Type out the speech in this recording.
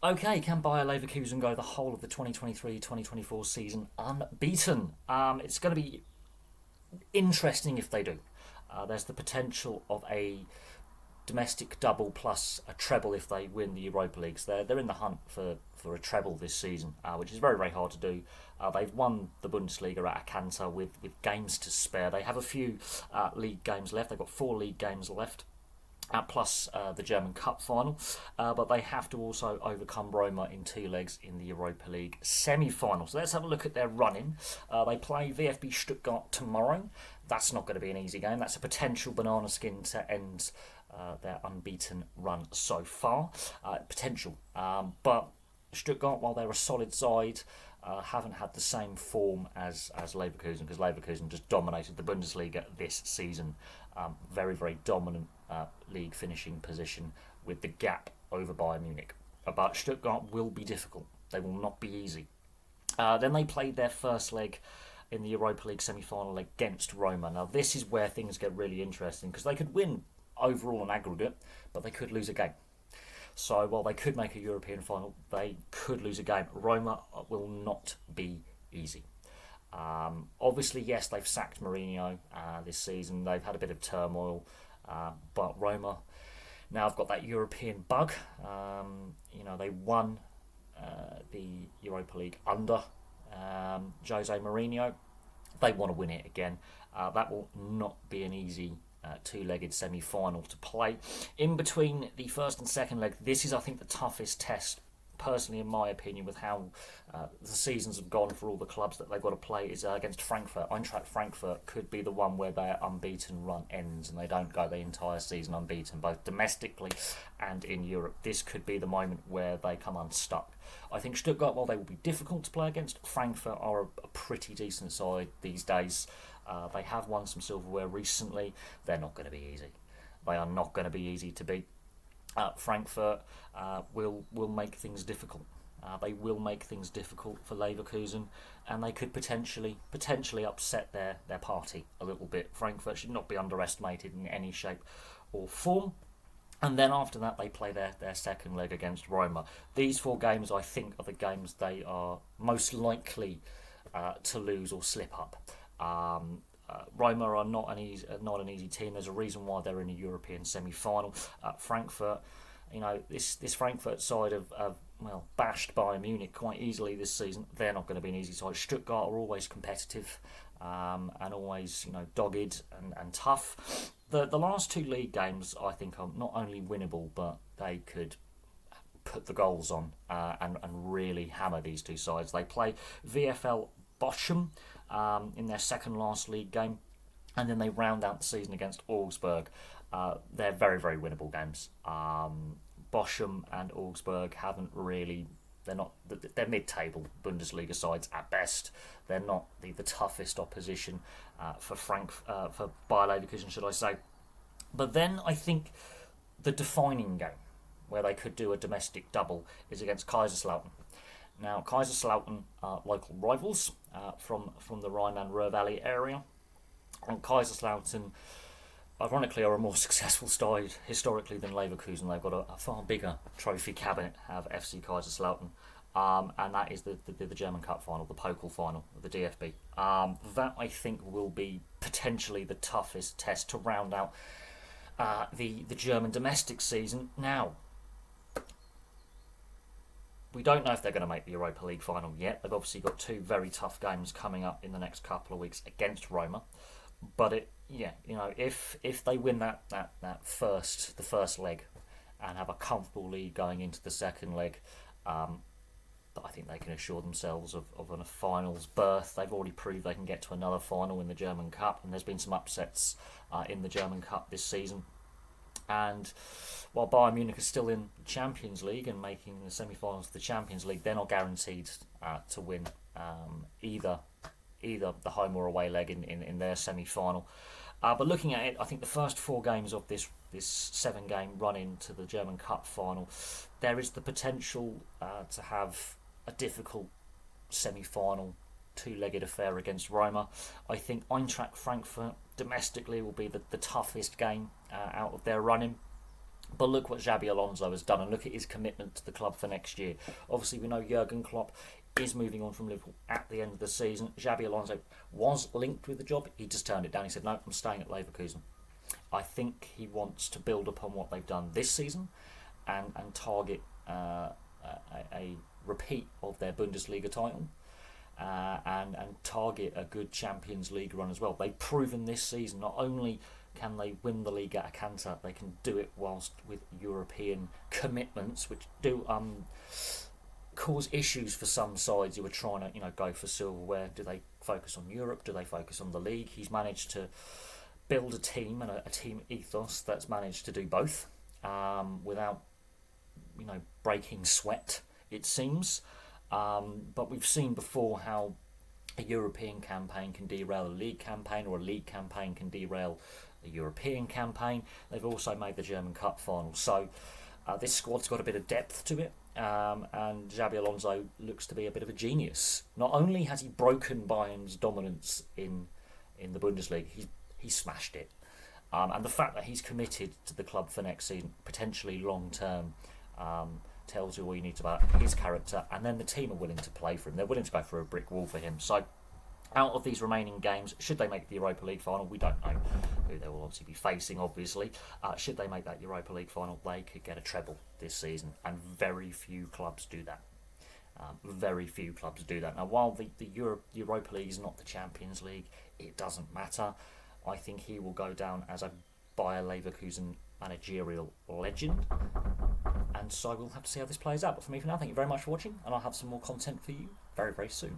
Okay, can Bayer Leverkusen go the whole of the 2023-2024 season unbeaten? It's going to be interesting if they do. There's the potential of a domestic double plus a treble if they win the Europa Leagues. They're in the hunt for a treble this season, which is very, very hard to do. They've won the Bundesliga at a canter with games to spare. They have a few league games left. They've got 4 league games left, plus the German Cup final. But they have to also overcome Roma in 2 legs in the Europa League semi-final. So let's have a look at their running. They play VfB Stuttgart tomorrow. That's not going to be an easy game. That's a potential banana skin to end their unbeaten run so far. Potential. But Stuttgart, while they're a solid side, haven't had the same form as Leverkusen, because Leverkusen just dominated the Bundesliga this season. Very, very dominant league finishing position with the gap over Bayern Munich. But Stuttgart will be difficult. They will not be easy. Then they played their first leg in the Europa League semi-final against Roma. Now this is where things get really interesting, because they could win overall on aggregate, but they could lose a game. So while they could make a European final, they could lose a game. Roma will not be easy. Obviously, yes, they've sacked Mourinho this season. They've had a bit of turmoil, but Roma now have got that European bug. They won the Europa League under Jose Mourinho. They want to win it again. That will not be an easy 2-legged semi-final to play. In between the first and second leg, this is, I think, the toughest test, personally, in my opinion, with how the seasons have gone for all the clubs that they've got to play, is against Frankfurt. Eintracht Frankfurt could be the one where their unbeaten run ends and they don't go the entire season unbeaten, both domestically and in Europe. This could be the moment where they come unstuck. I think Stuttgart, while they will be difficult to play against, Frankfurt are a pretty decent side these days. They have won some silverware recently. They're not going to be easy. They are not going to be easy to beat. Frankfurt will make things difficult. They will make things difficult for Leverkusen, and they could potentially upset their party a little bit. Frankfurt should not be underestimated in any shape or form. And then after that, they play their second leg against Roma. These 4 games, I think, are the games they are most likely to lose or slip up. Roma are not an easy team. There's a reason why they're in a European semi-final. Frankfurt, this Frankfurt side have bashed Bayern Munich quite easily this season. They're not going to be an easy side. Stuttgart are always competitive and always dogged and tough. The last 2 league games, I think, are not only winnable, but they could put the goals on and really hammer these 2 sides. They play VfL Bochum in their second last league game, and then they round out the season against Augsburg. They're very, very winnable games. Bochum and Augsburg haven't really. They're mid-table Bundesliga sides at best. They're not the toughest opposition for Bayer Leverkusen, should I say? But then I think the defining game where they could do a domestic double is against Kaiserslautern. Now, Kaiserslautern are local rivals from the Rhine-Ruhr Valley area, and Kaiserslautern, ironically, are a more successful side historically than Leverkusen. They've got a far bigger trophy cabinet, have FC Kaiserslautern, and that is the German Cup final, the Pokal final, the DFB. That, I think, will be potentially the toughest test to round out the German domestic season. Now, we don't know if they're going to make the Europa League final yet. They've obviously got 2 very tough games coming up in the next couple of weeks against Roma. But if they win the first leg and have a comfortable lead going into the second leg, I think they can assure themselves of a finals berth. They've already proved they can get to another final in the German Cup, and there's been some upsets in the German Cup this season. And while Bayern Munich is still in the Champions League and making the semi-finals of the Champions League, they're not guaranteed to win either the home or away leg in their semi-final. But looking at it, I think the first 4 games of this 7-game run into the German Cup final, there is the potential to have a difficult semi-final 2-legged affair against Roma. I think Eintracht Frankfurt domestically will be the toughest game out of their running. But look what Xabi Alonso has done, and look at his commitment to the club for next year. Obviously, we know Jurgen Klopp is moving on from Liverpool at the end of the season. Xabi Alonso was linked with the job. He just turned it down. He said, no, I'm staying at Leverkusen. I think he wants to build upon what they've done this season and target a repeat of their Bundesliga title. And target a good Champions League run as well. They've proven this season not only can they win the league at a canter, they can do it whilst with European commitments, which do cause issues for some sides who are trying to go for silverware. Do they focus on Europe? Do they focus on the league? He's managed to build a team and a team ethos that's managed to do both without breaking sweat, it seems. But we've seen before how a European campaign can derail a league campaign, or a league campaign can derail a European campaign. They've also made the German Cup final. So this squad's got a bit of depth to it, and Xabi Alonso looks to be a bit of a genius. Not only has he broken Bayern's dominance in the Bundesliga, he's smashed it. And the fact that he's committed to the club for next season, potentially long term, tells you all you need to about his character. And then the team are willing to play for him. They're willing to go for a brick wall for him. So out of these remaining games, should they make the Europa League final, we don't know who they will obviously be facing, obviously. Should they make that Europa League final, they could get a treble this season, and very few clubs do that. Very few clubs do that. Now, while the Europa League is not the Champions League, it doesn't matter. I think he will go down as a Bayer Leverkusen managerial legend. And so we'll have to see how this plays out. But for me for now, thank you very much for watching, and I'll have some more content for you very, very soon.